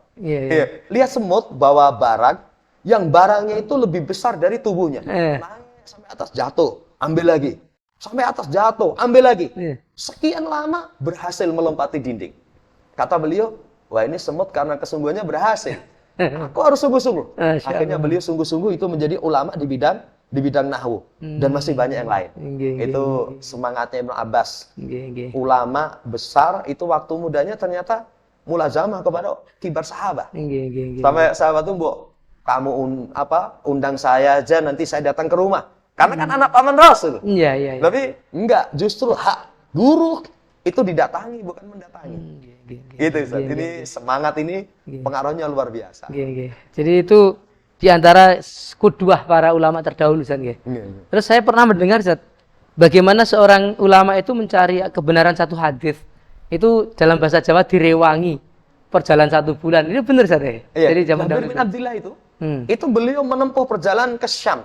Lihat semut bawa barang, yang barangnya itu lebih besar dari tubuhnya. Naik sampai atas jatuh, ambil lagi. Sampai atas jatuh, ambil lagi. Sekian lama berhasil melompati dinding. Kata beliau, wah ini semut karena kesungguhannya berhasil. Aku harus sungguh-sungguh. Akhirnya beliau sungguh-sungguh itu menjadi ulama di bidang nahwu dan masih banyak yang lain. Itu semangatnya Ibnu Abbas. Ulama besar itu waktu mudanya ternyata mulazamah kepada kibar sahabat. Sampai sahabat itu, "Bu, kamu undang saya aja nanti saya datang ke rumah." Karena kan anak paman Rasul. Tapi enggak, justru hak guru itu didatangi bukan mendatangi. Gitu Ustaz. Ini semangat ini pengaruhnya luar biasa. Jadi itu di antara qudwah para ulama terdahulu Ustaz. Terus saya pernah mendengar Ustaz, bagaimana seorang ulama itu mencari kebenaran satu hadis. Itu dalam bahasa Jawa direwangi perjalanan 1 bulan. Ini benar Ustaz ya? Jadi zaman dahulu. Bin Abdillah itu beliau menempuh perjalanan ke Syam.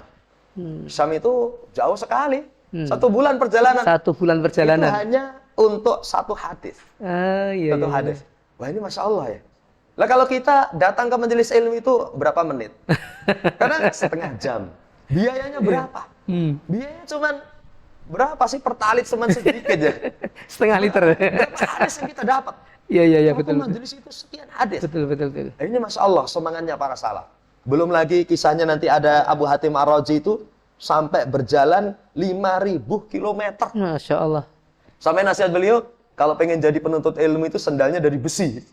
Syam itu jauh sekali. 1 bulan perjalanan. 1 bulan perjalanan. Itu hanya untuk satu hadis. Satu hadis. Wah ini Masya Allah ya. Lah kalau kita datang ke majelis ilmu itu berapa menit? Karena setengah jam. Biayanya berapa? Biayanya cuman berapa sih per talit cuman sedikit aja. Setengah liter. Berapa hadis yang kita dapat? Iya betul. Majelis itu sekian hadis. Betul. Ini Masya Allah semangatnya para salaf. Belum lagi kisahnya nanti ada Abu Hatim Ar-Razi itu sampai berjalan 5.000 kilometer. Masya Allah. Sampai nasihat beliau, kalau pengen jadi penuntut ilmu itu sendalnya dari besi.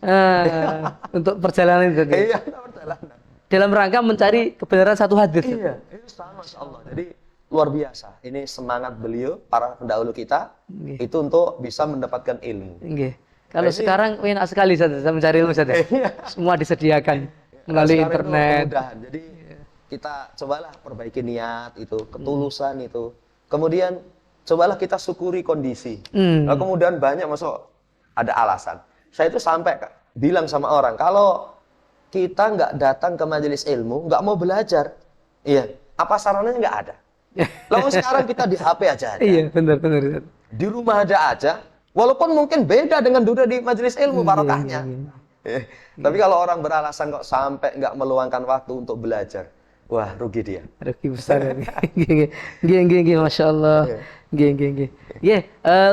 Untuk perjalanan itu. Iya, perjalanan. Dalam rangka mencari kebenaran satu hadis. Iya, itu sama Masya Allah. Jadi luar biasa. Ini semangat beliau, para pendahulu kita, itu untuk bisa mendapatkan ilmu. Kalau sekarang enak sekali saya mencari ilmu saja. Semua disediakan melalui internet. Jadi kita cobalah perbaiki niat itu, ketulusan itu. Kemudian cobalah kita syukuri kondisi. Nah, kemudian banyak masuk ada alasan. Saya itu sampai bilang sama orang, kalau kita nggak datang ke majelis ilmu, nggak mau belajar, apa sarananya nggak ada. Lalu sekarang kita di HP aja ada. Iya, benar. Di rumah ada aja, walaupun mungkin beda dengan duduk di majelis ilmu barokahnya. Tapi kalau orang beralasan kok sampai nggak meluangkan waktu untuk belajar, wah rugi dia. Rugi besar. Masya Allah.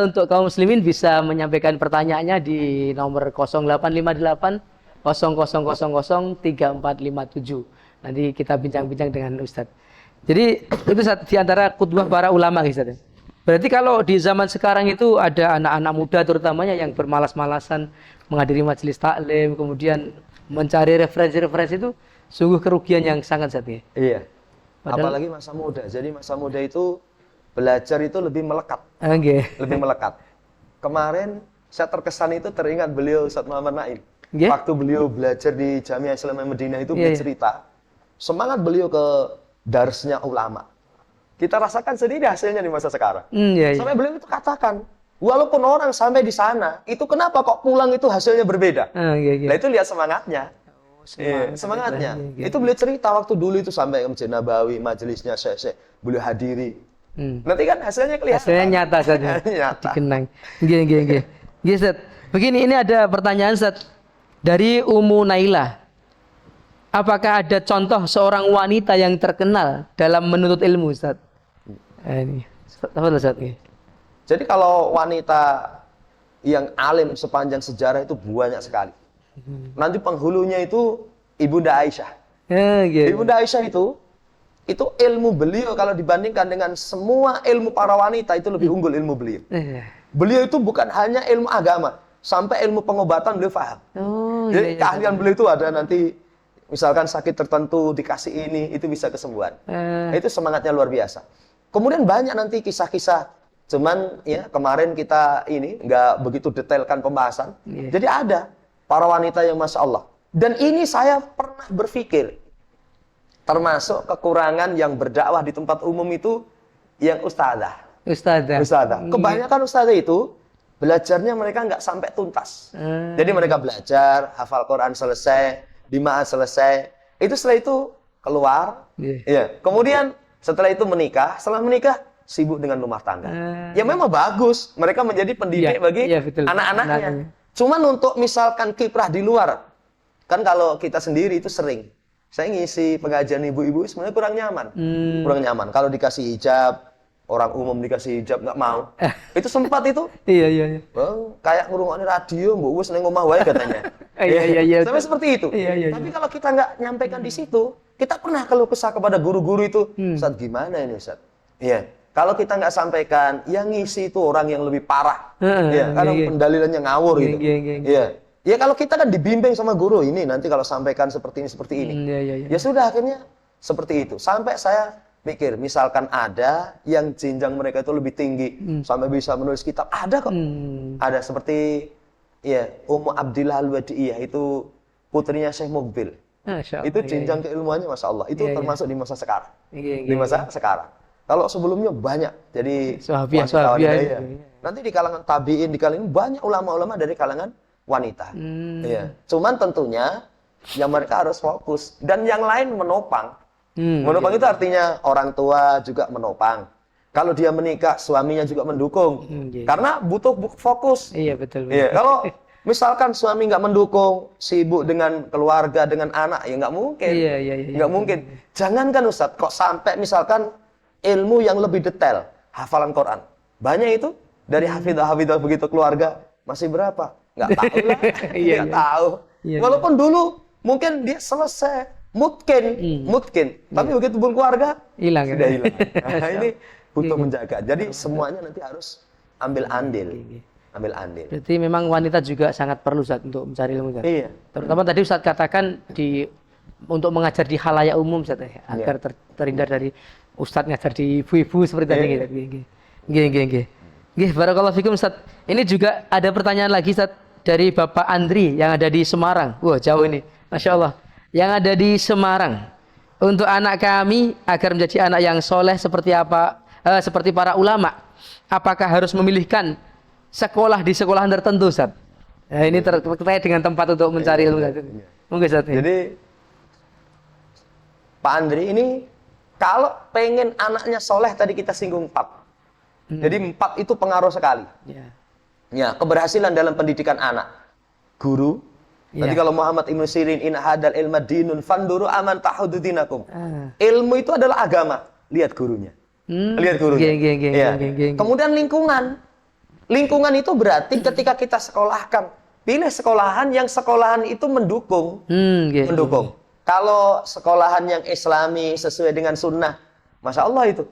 Untuk kaum muslimin bisa menyampaikan pertanyaannya di nomor 0858 0000 3457. Nanti kita bincang-bincang dengan Ustadz. Jadi itu di antara khutbah para ulama Ustaz. Berarti kalau di zaman sekarang itu ada anak-anak muda terutamanya yang bermalas-malasan menghadiri majelis taklim, kemudian mencari referensi-referensi itu sungguh kerugian yang sangat Ustaz ya. Iya. Padahal- Apalagi masa muda. Jadi masa muda itu belajar itu lebih melekat, Oke. lebih melekat. Kemarin saya terkesan itu teringat beliau Ustaz Muhammad Naim. Nggih? Waktu beliau belajar di Jamiah Islamiyah Madinah itu Iya, beliau iya. cerita semangat beliau ke darsnya ulama. Kita rasakan sendiri hasilnya di masa sekarang. Iya, iya. Sampai beliau itu katakan, walaupun orang sampai di sana, itu kenapa kok pulang itu hasilnya berbeda? Iya, iya. Nah itu lihat semangatnya. Semangatnya. Iya, iya. Itu beliau cerita waktu dulu itu sampai ke Masjid Nabawi, majelisnya Syekh beliau hadiri. Nanti kan hasilnya kelihatan. Hasilnya nyata saja. Nyata. Dikenang. Nggih. Nggih, Ustaz. Begini, ini ada pertanyaan Ustaz dari Umu Naila. Apakah ada contoh seorang wanita yang terkenal dalam menuntut ilmu, Ustaz? Ini. Tafadhol Ustaz. Jadi kalau wanita yang alim sepanjang sejarah itu banyak sekali. Nanti penghulunya itu Ibunda Aisyah. Nggih. Ibunda Aisyah itu ilmu beliau kalau dibandingkan dengan semua ilmu para wanita itu lebih unggul ilmu beliau. Beliau itu bukan hanya ilmu agama, sampai ilmu pengobatan beliau paham. Oh, Jadi iya. keahlian beliau itu ada nanti misalkan sakit tertentu dikasih ini itu bisa kesembuhan. Itu semangatnya luar biasa. Kemudian banyak nanti kisah-kisah. Cuman ya kemarin kita ini nggak begitu detailkan pembahasan. Iya. Jadi ada para wanita yang masya Allah. Dan ini saya pernah berpikir termasuk kekurangan yang berdakwah di tempat umum itu yang ustadzah. Ustadzah. Kebanyakan ustadzah itu belajarnya mereka nggak sampai tuntas. Jadi mereka belajar, hafal Quran selesai, Dimaat selesai. Itu setelah itu keluar. Ya. Kemudian setelah itu menikah. Setelah menikah sibuk dengan rumah tangga. Ya memang bagus. Mereka menjadi pendidik bagi anak-anaknya. Cuman untuk misalkan kiprah di luar. Kan kalau kita sendiri itu sering. Saya ngisi pengajian ibu-ibu sebenarnya kurang nyaman. Kurang nyaman. Kalau dikasih hijab, orang umum dikasih hijab nggak mau. Itu sempat itu. Iya. Oh, kayak ngurungoknya radio, mbok wis neng omah wae katanya. Iya. Sampai seperti itu. Iya. Tapi kalau kita nggak nyampaikan di situ, kita pernah keluh kesah kepada guru-guru itu, Ustaz gimana ini Ustaz? Iya. Kalau kita nggak sampaikan, yang ngisi itu orang yang lebih parah. Iya, kadang pendalilannya ngawur gitu. Iya. Ya kalau kita kan dibimbing sama guru ini nanti kalau sampaikan seperti ini. Iya. Ya sudah akhirnya seperti itu. Sampai saya pikir misalkan ada yang jenjang mereka itu lebih tinggi sampai bisa menulis kitab, ada kok. Ada seperti ya Ummu Abdillah Al-Wadi'iyah itu putrinya Syekh Mukbil. Itu jenjang keilmuannya Masya Allah. Itu termasuk di masa sekarang. Di masa sekarang. Kalau sebelumnya banyak. Jadi Sahabiah. Nanti di kalangan tabi'in, di kalangan banyak ulama-ulama dari kalangan wanita. Iya. Cuman tentunya yang mereka harus fokus dan yang lain menopang. Menopang itu artinya orang tua juga menopang. Kalau dia menikah, suaminya juga mendukung. Karena butuh fokus. Iya, betul. Iya. Kalau misalkan suami nggak mendukung, sibuk dengan keluarga, dengan anak, ya nggak mungkin. Iya. Nggak mungkin. Jangankan Ustadz, kok sampai misalkan ilmu yang lebih detail, hafalan Quran. Banyak itu dari hafidah begitu keluarga, masih berapa? Nggak tahu lah. Nggak tahu. Walaupun dulu mungkin dia selesai, mungkin. Tapi begitu pun keluarga, hilang. Sudah hilang. Nah, ini butuh menjaga. Jadi semuanya nanti harus ambil andil. Berarti memang wanita juga sangat perlu Ustaz untuk mencari ilmu Ustaz. Iya. Terutama tadi Ustaz katakan untuk mengajar di khalayak umum Ustaz ya, agar terhindar dari Ustaz ngajar di ibu-ibu seperti tadi gitu. Nggih, barakallahu fikum Ustaz. Ini juga ada pertanyaan lagi Ustaz dari Bapak Andri yang ada di Semarang. Wah, jauh ini. Masya Allah. Yang ada di Semarang. Untuk anak kami agar menjadi anak yang soleh seperti seperti para ulama, apakah harus memilihkan sekolah di sekolahan tertentu Ustaz? Nah, ini terkait dengan tempat untuk mencari ilmu Ustaz. Mungkin Ustaz. Jadi Pak Andri ini kalau pengen anaknya soleh tadi kita singgung 4. Jadi 4 itu pengaruh sekali. Ya, keberhasilan dalam pendidikan anak. Guru. Tadi kalau Muhammad Ibn Sirin, in hadal ilma dinun fanduru aman tahududinakum. Ilmu itu adalah agama. Lihat gurunya. Lihat gurunya. Kemudian lingkungan. Lingkungan itu berarti ketika kita sekolahkan. Pilih sekolahan yang sekolahan itu mendukung. Mendukung. Kalau sekolahan yang islami sesuai dengan sunnah, Masya Allah itu.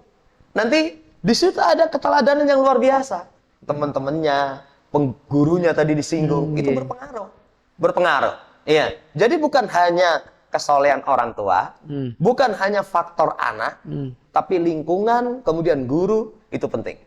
Nanti di situ ada keteladanan yang luar biasa. Teman-temannya, gurunya tadi disinggung, itu berpengaruh. Berpengaruh. Iya. Jadi bukan hanya kesolehan orang tua, bukan hanya faktor anak, tapi lingkungan, kemudian guru, itu penting.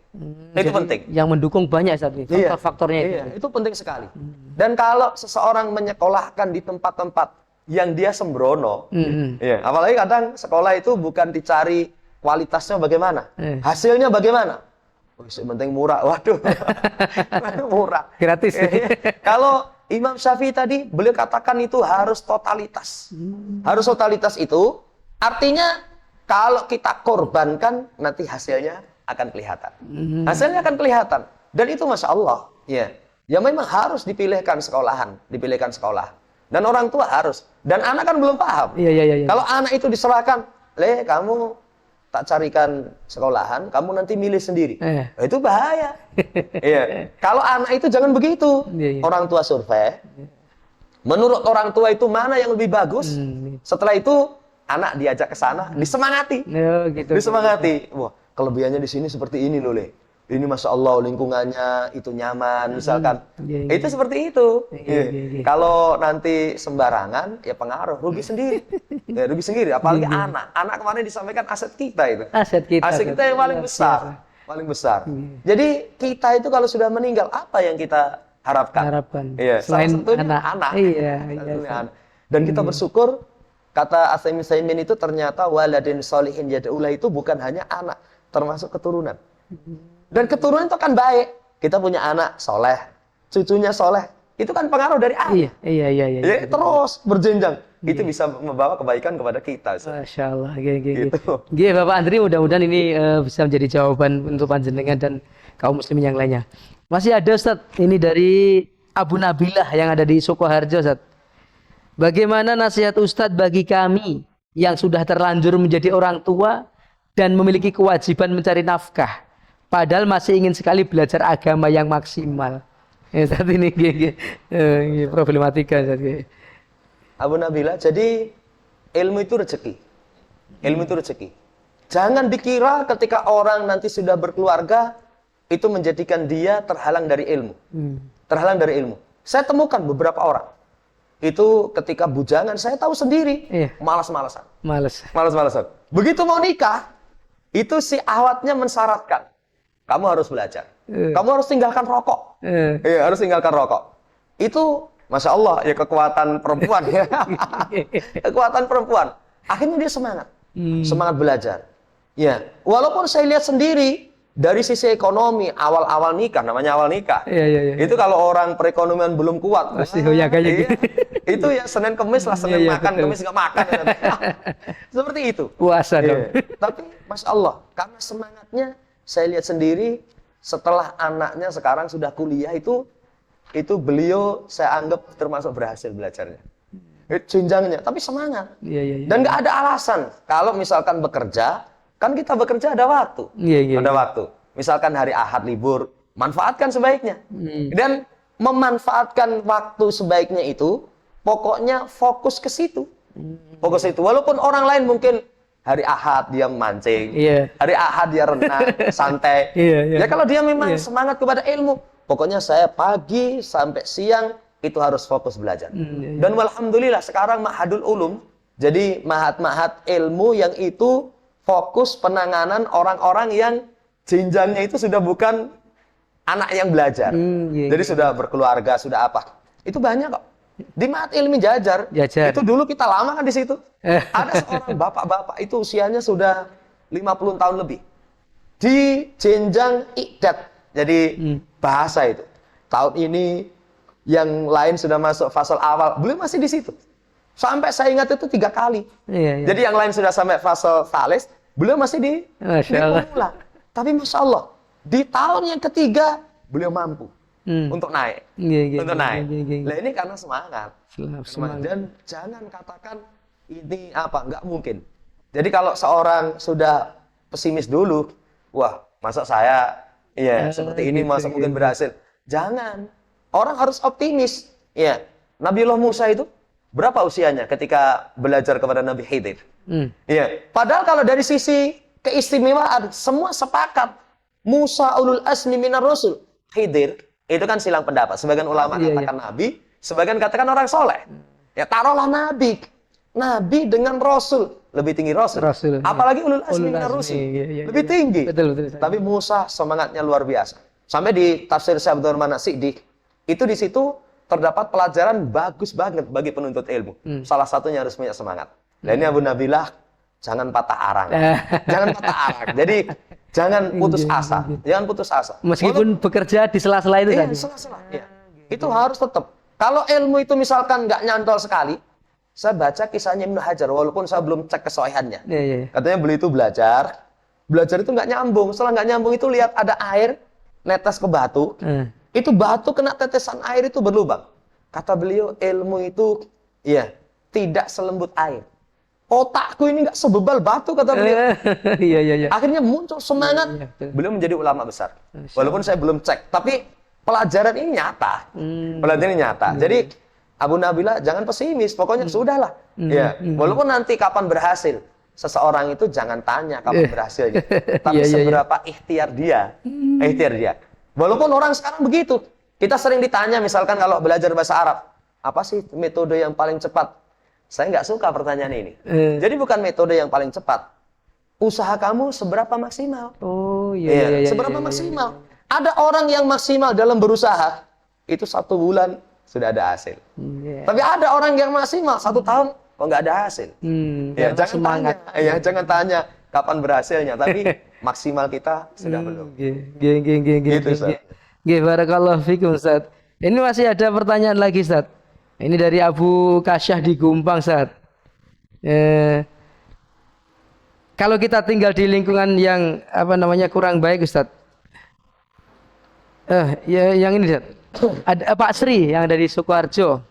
Itu penting. Yang mendukung banyak saat ini, faktor-faktornya itu. Iya, itu penting sekali. Dan kalau seseorang menyekolahkan di tempat-tempat yang dia sembrono, ya, apalagi kadang sekolah itu bukan dicari kualitasnya bagaimana, hasilnya bagaimana. Oh, penting murah, waduh, murah, gratis. Kalau Imam Syafi'i tadi beliau katakan itu harus totalitas, harus totalitas itu artinya kalau kita korbankan nanti hasilnya akan kelihatan, hasilnya akan kelihatan, dan itu Masya Allah, ya, ya memang harus dipilihkan sekolahan, dipilihkan sekolah. Dan orang tua harus. Dan anak kan belum paham. Iya. Kalau anak itu diserahkan, kamu tak carikan sekolahan, kamu nanti milih sendiri. Itu bahaya. Iya. Kalau anak itu jangan begitu. Orang tua survei. Menurut orang tua itu mana yang lebih bagus? Setelah itu anak diajak ke sana, disemangati. Gitu. Disemangati. Wah, kelebihannya di sini seperti ini loh, Ini Masya Allah lingkungannya itu nyaman misalkan. Itu seperti itu. Kalau nanti sembarangan ya pengaruh, rugi sendiri. Ya, rugi sendiri apalagi anak. Anak kemarin disampaikan aset kita itu. Aset kita yang paling besar. Paling besar. Jadi kita itu kalau sudah meninggal apa yang kita harapkan? Iya, selain anak. Iya. Dan kita bersyukur kata As-Saimin itu ternyata waladin sholihin yad'ulah itu bukan hanya anak, termasuk keturunan. Dan keturunan itu kan baik. Kita punya anak soleh, cucunya soleh. Itu kan pengaruh dari ayah. Iya. Terus berjenjang. Itu bisa membawa kebaikan kepada kita. Masya Allah. Gitu. Bapak Andri, mudah-mudahan ini bisa menjadi jawaban untuk panjenengan dan kaum muslimin yang lainnya. Masih ada Ustaz, ini dari Abu Nabilah yang ada di Sukoharjo, Ustaz. Bagaimana nasihat Ustaz bagi kami yang sudah terlanjur menjadi orang tua dan memiliki kewajiban mencari nafkah? Padahal masih ingin sekali belajar agama yang maksimal. Saat ini problematika. Abu Nabila, jadi ilmu itu rezeki. Ilmu itu rezeki. Jangan dikira ketika orang nanti sudah berkeluarga, itu menjadikan dia terhalang dari ilmu. Terhalang dari ilmu. Saya temukan beberapa orang. Itu ketika bujangan, saya tahu sendiri. Malas-malasan. Malas-malasan. Begitu mau nikah, itu si awatnya mensyaratkan. Kamu harus belajar. Kamu harus tinggalkan rokok. Iya, harus tinggalkan rokok. Itu, Masya Allah, ya kekuatan perempuan. Ya. Kekuatan perempuan. Akhirnya dia semangat. Semangat belajar. Ya, walaupun saya lihat sendiri, dari sisi ekonomi, awal-awal nikah, namanya awal nikah. Iya. Itu kalau orang perekonomian belum kuat. Pasti hoyak aja gitu. Itu ya Senin Kemis lah, Senin makan, Kemis nggak makan. Seperti itu. Puasa dong. Tapi, Masya Allah, karena semangatnya, saya lihat sendiri setelah anaknya sekarang sudah kuliah itu beliau saya anggap termasuk berhasil belajarnya. Jenjangnya, tapi semangat. Dan nggak ada alasan kalau misalkan bekerja, kan kita bekerja ada waktu. Ada waktu. Misalkan hari Ahad libur, manfaatkan sebaiknya. Dan memanfaatkan waktu sebaiknya itu pokoknya fokus ke situ. Fokus itu. Walaupun orang lain mungkin hari Ahad dia mancing, hari Ahad dia renang, santai. Ya kalau dia memang semangat kepada ilmu, pokoknya saya pagi sampai siang itu harus fokus belajar. Dan alhamdulillah sekarang Ma'hadul Ulum, jadi mahat-mahat ilmu yang itu fokus penanganan orang-orang yang jenjangnya itu sudah bukan anak yang belajar. Jadi sudah berkeluarga, sudah apa. Itu banyak kok. Di Mahat Ilmi Jajar. Itu dulu kita lama kan di situ. Ada seorang bapak-bapak itu usianya sudah 50 tahun lebih. Di jenjang Iqdat. Jadi bahasa itu. Tahun ini yang lain sudah masuk fasal awal, beliau masih di situ. Sampai saya ingat itu 3 kali. Jadi yang lain sudah sampai fasal thalis, beliau masih di pemula. Tapi Masya Allah, di tahun yang ketiga beliau mampu. Untuk naik. Untuk naik. Nah ini karena semangat. Dan jangan katakan ini apa, nggak mungkin. Jadi kalau seorang sudah pesimis dulu, wah masa saya seperti ini masa mungkin berhasil. Jangan. Orang harus optimis. Ya. Nabiullah Musa itu berapa usianya ketika belajar kepada Nabi Khidir? Padahal kalau dari sisi keistimewaan, semua sepakat. Musa ulul azmi minar rusul. Khidir, itu kan silang pendapat. Sebagian ulama katakan nabi, sebagian katakan orang soleh. Ya taruhlah nabi. Nabi dengan rasul, lebih tinggi rasul. Apalagi ulul azmi minar rusul, lebih tinggi. Betul. Tapi Musa semangatnya luar biasa. Sampai di tafsir Syekh Abdurrahman As-Sa'di, itu di situ terdapat pelajaran bagus banget bagi penuntut ilmu. Salah satunya harus punya semangat. Dan ini Abu Nabilah, jangan patah arang. Jangan patah arang. Jadi jangan putus asa. Jangan putus asa. Meskipun bekerja di sela-sela itu iya, tadi. sela-sela. Iya. Itu harus tetap. Kalau ilmu itu misalkan nggak nyantol sekali, saya baca kisahnya Ibnu Hajar, walaupun saya belum cek kesohihannya. Katanya beliau itu belajar itu nggak nyambung. Setelah nggak nyambung itu lihat ada air netes ke batu. Itu batu kena tetesan air itu berlubang. Kata beliau, ilmu itu ya tidak selembut air. Otakku ini nggak sebebal batu, kata beliau. Iya. Akhirnya muncul semangat. Beliau menjadi ulama besar. Walaupun saya belum cek, tapi pelajaran ini nyata. Pelajaran ini nyata. Jadi Abu Nabilah jangan pesimis, pokoknya sudahlah. Ya, walaupun nanti kapan berhasil, seseorang itu jangan tanya kapan berhasilnya, tapi seberapa ikhtiar dia. Ikhtiar dia. Walaupun orang sekarang begitu. Kita sering ditanya misalkan kalau belajar bahasa Arab, apa sih metode yang paling cepat? Saya nggak suka pertanyaan ini. Jadi bukan metode yang paling cepat. Usaha kamu seberapa maksimal? Oh iya. Seberapa maksimal? Ada orang yang maksimal dalam berusaha, itu 1 bulan sudah ada hasil. Tapi ada orang yang maksimal 1 tahun kok nggak ada hasil. Jangan semangat. Jangan tanya kapan berhasilnya, tapi maksimal kita sudah belum. Gitu, Ustaz. Barakallahu fikum, Ustaz. Ini masih ada pertanyaan lagi, Ustaz. Ini dari Abu Kasyah di Gumpang, Ustaz. Kalau kita tinggal di lingkungan yang kurang baik, Ustaz. Yang ini, Ustaz. Ada Pak Sri yang dari Sukoharjo.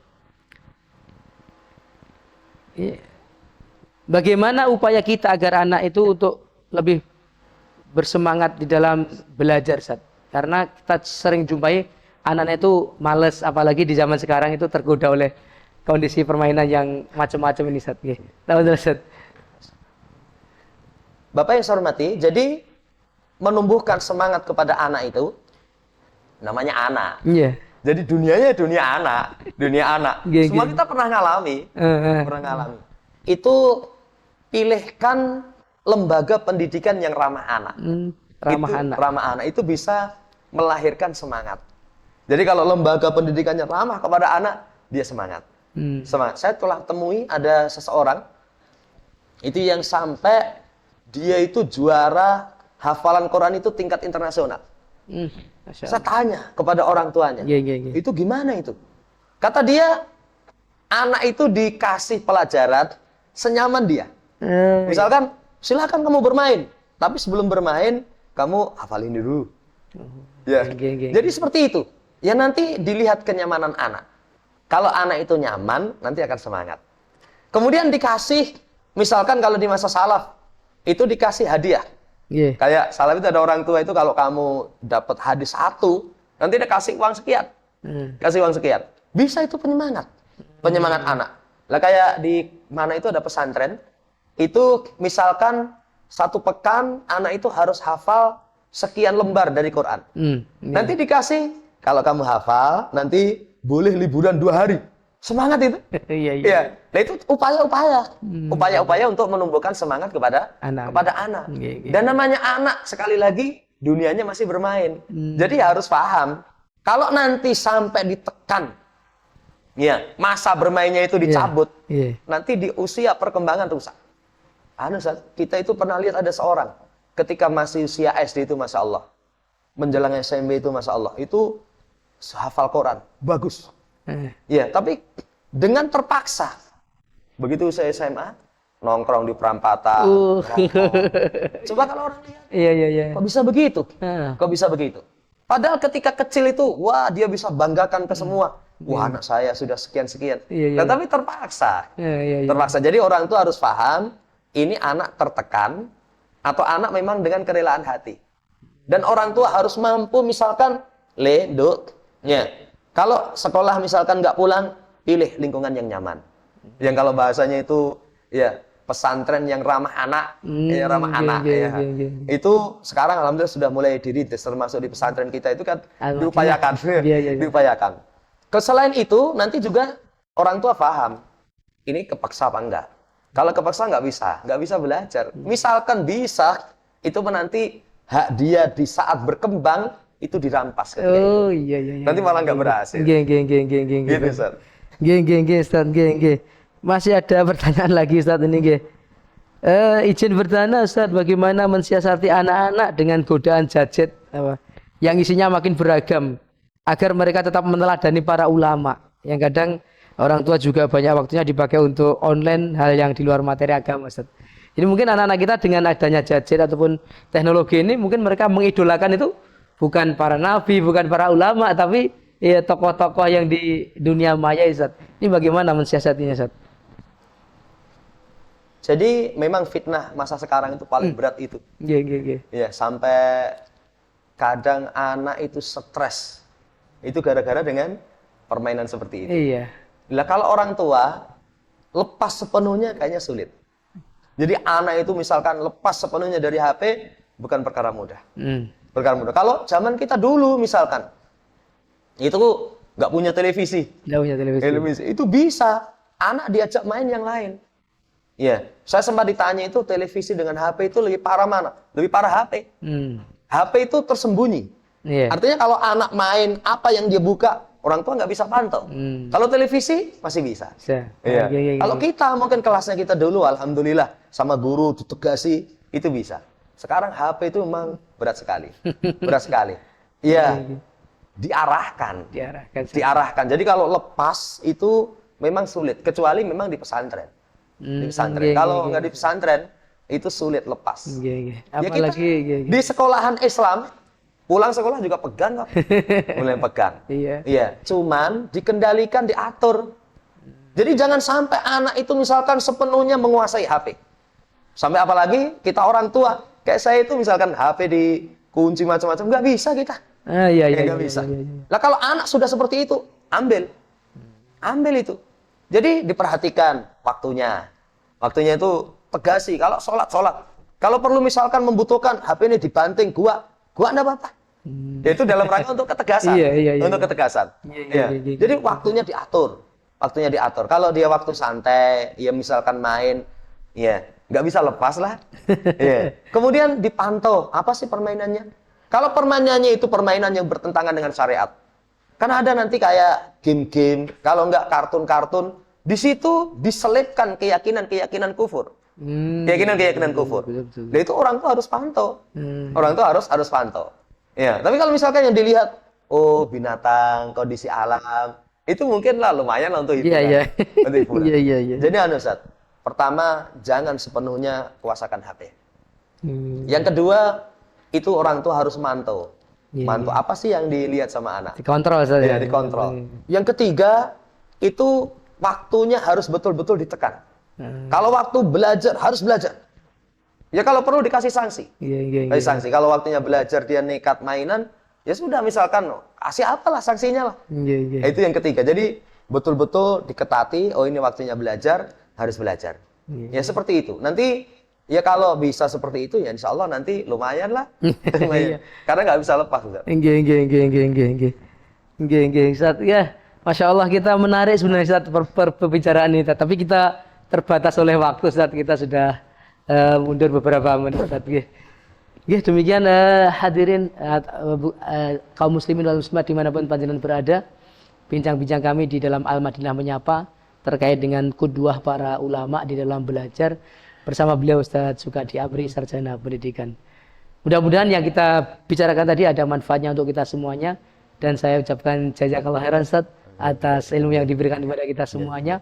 Bagaimana upaya kita agar anak itu untuk lebih bersemangat di dalam belajar, Ustaz? Karena kita sering jumpai anak-anak itu males, apalagi di zaman sekarang itu tergoda oleh kondisi permainan yang macam-macam ini, Ustaz. Ustaz. Bapak yang saya hormati, jadi menumbuhkan semangat kepada anak itu namanya anak. Iya. Jadi dunianya dunia anak. Semua kita pernah ngalami. Itu pilihkan lembaga pendidikan yang ramah anak. Ramah anak itu bisa melahirkan semangat. Jadi kalau lembaga pendidikannya ramah kepada anak, dia semangat. Semangat. Saya telah temui ada seseorang itu yang sampai dia itu juara hafalan Quran itu tingkat internasional. Saya tanya kepada orang tuanya, itu gimana itu? Kata dia, anak itu dikasih pelajaran senyaman dia. Misalkan, silakan kamu bermain, tapi sebelum bermain, kamu hafalin dulu. Jadi seperti itu. Ya nanti dilihat kenyamanan anak. Kalau anak itu nyaman, nanti akan semangat. Kemudian dikasih, misalkan kalau di masa salaf, itu dikasih hadiah. Kayak salaf itu ada orang tua itu kalau kamu dapat hadis 1, nanti dia kasih uang sekian. Kasih uang sekian. Bisa itu penyemangat anak. Lah kayak di mana itu ada pesantren, itu misalkan 1 pekan anak itu harus hafal sekian lembar dari Quran. Nanti dikasih, kalau kamu hafal, nanti boleh liburan 2 hari. Semangat itu. Iya. Nah itu upaya-upaya untuk menumbuhkan semangat kepada anak. Dan namanya anak, sekali lagi dunianya masih bermain. Jadi harus paham, kalau nanti sampai ditekan, masa bermainnya itu dicabut, nanti di usia perkembangan rusak. Kita itu pernah lihat ada seorang ketika masih usia SD itu, Masya Allah, menjelang SMP itu, Masya Allah, itu hafal Quran, bagus. Tapi dengan terpaksa. Begitu saya SMA, nongkrong di perampatan. Coba kalau orang lihat, kok bisa begitu? Kok bisa begitu? Padahal ketika kecil itu, wah dia bisa banggakan ke semua. Wah anak saya sudah sekian-sekian. Tapi terpaksa. Terpaksa. Jadi orang itu harus paham, ini anak tertekan, atau anak memang dengan kerelaan hati. Dan orang tua harus mampu misalkan, kalau sekolah misalkan nggak pulang, pilih lingkungan yang nyaman. Yang kalau bahasanya itu, pesantren yang ramah anak, ramah Nggih, anak nggih, ya. nggih, nggih. Itu sekarang alhamdulillah sudah mulai dirintis, termasuk di pesantren kita itu kan Al-Madinah. diupayakan, Iya, iya, iya. diupayakan. Selain itu nanti juga orang tua paham ini kepaksa apa enggak. Kalau kepaksa nggak bisa belajar. Misalkan bisa, itu nanti hak dia di saat berkembang itu dirampas ketika itu. Oh iya iya. Nanti malah nggak berhasil. Nggih, nggih, nggih, nggih, nggih. Gitu, Ustaz. Nggih, Ustaz, nggih. Masih ada pertanyaan lagi Ustaz ini nggih. Izin bertanya Ustaz, bagaimana mensiasati anak-anak dengan godaan gadget yang isinya makin beragam agar mereka tetap meneladani para ulama yang kadang orang tua juga banyak waktunya dipakai untuk online hal yang di luar materi agama Ustaz. Jadi mungkin anak-anak kita dengan adanya gadget ataupun teknologi ini mungkin mereka mengidolakan itu bukan para nabi, bukan para ulama, tapi ya tokoh-tokoh yang di dunia maya Ustaz. Ini bagaimana mensiasatinya Ustaz? Jadi memang fitnah masa sekarang itu paling berat itu. Iya. Ya, sampai kadang anak itu stres. Itu gara-gara dengan permainan seperti itu. Iya. Nah, kalau orang tua lepas sepenuhnya kayaknya sulit. Jadi anak itu misalkan lepas sepenuhnya dari HP bukan perkara mudah. Perkara mudah. Kalau zaman kita dulu misalkan itu nggak punya televisi. Nggak punya televisi. Itu bisa anak diajak main yang lain. Ya, saya sempat ditanya itu televisi dengan HP itu lebih parah mana? Lebih parah HP. HP itu tersembunyi. Iya. Artinya kalau anak main apa yang dia buka, orang tua nggak bisa pantau. Kalau televisi masih bisa. Iya. Kalau kita mungkin kelasnya kita dulu, alhamdulillah sama guru ditegasi itu bisa. Sekarang HP itu memang berat sekali, berat sekali. Iya. Diarahkan. Jadi kalau lepas itu memang sulit, kecuali memang di pesantren. Di pesantren. Kalau nggak di pesantren itu sulit lepas. Apalagi di sekolahan Islam pulang sekolah juga pegang kok. Mulai pegang. Iya. Cuman dikendalikan, diatur. Jadi jangan sampai anak itu misalkan sepenuhnya menguasai HP. Sampai apalagi kita orang tua, kayak saya itu misalkan HP dikunci macam-macam, nggak bisa kita. Nggak bisa. Lah kalau anak sudah seperti itu, ambil itu. Jadi diperhatikan waktunya. Waktunya itu tegasi. Kalau sholat. Kalau perlu misalkan membutuhkan HP ini dibanting, gua enggak apa-apa. Itu dalam rangka untuk ketegasan. Untuk ketegasan. Jadi waktunya diatur. Kalau dia waktu santai, ya misalkan main, ya nggak bisa lepas lah. Kemudian dipantau, apa sih permainannya? Kalau permainannya itu permainan yang bertentangan dengan syariat, kan ada nanti kayak game-game, kalau nggak kartun-kartun, di situ diselipkan keyakinan kufur. Keyakinan kufur. Nah, itu orang tua harus pantau. Orang tua harus pantau. Ya, tapi kalau misalkan yang dilihat, oh binatang, kondisi alam, itu mungkin lah lumayan lah untuk hiburan. Untuk hiburan. Jadi Ustaz, pertama jangan sepenuhnya kuasakan HP. Yang kedua, itu orang tua harus mantau. Mantau apa sih yang dilihat sama anak? Dikontrol saja. Dikontrol. Yang ketiga, itu waktunya harus betul-betul ditekan. Kalau waktu belajar, harus belajar. Ya kalau perlu dikasih sanksi. Kasih sanksi. Kalau waktunya belajar dia nekat mainan, ya sudah misalkan kasih apalah sanksinya lah. Itu yang ketiga. Jadi betul-betul diketati, oh ini waktunya belajar, harus belajar. Ya seperti itu. Nanti ya kalau bisa seperti itu ya insya Allah nanti lumayan lah. Karena nggak bisa lepas. Ustaz. Ya, Masya Allah kita menarik sebenarnya Ustaz perbicaraan ini, tapi kita terbatas oleh waktu Ustaz. Kita sudah mundur beberapa menit Ustaz. Demikian hadirin kaum muslimin wal muslimat dimanapun panjenengan berada, bincang-bincang kami di dalam Al-Madinah Menyapa terkait dengan qudwah para ulama di dalam belajar bersama beliau Ustaz Sukadi Amri, sarjana pendidikan. Mudah-mudahan yang kita bicarakan tadi ada manfaatnya untuk kita semuanya, dan saya ucapkan jazakallahu khairan Ustaz atas ilmu yang diberikan kepada kita semuanya.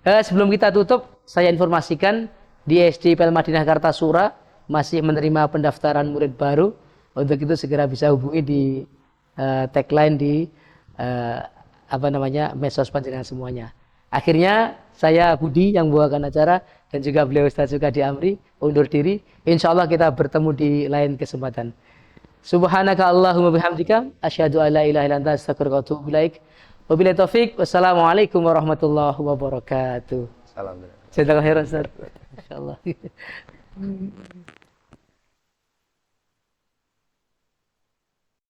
Sebelum kita tutup, saya informasikan di SD IPL Madinah Kartasura masih menerima pendaftaran murid baru. Untuk itu segera bisa hubungi di tagline di medsos panjenengan semuanya. Akhirnya saya Budi yang membawakan acara dan juga beliau Ustaz Sukadi Amri undur diri. Insyaallah kita bertemu di lain kesempatan. Subhanaka Allahumma bihamdika asyhadu an la ilaha illa anta astaghfiruka wa atubu ilaik. Wabillahi taufik. Wassalamualaikum warahmatullahi wabarakatuh. Alhamdulillah. Jazakallahu khairan Ustaz. Insyaallah.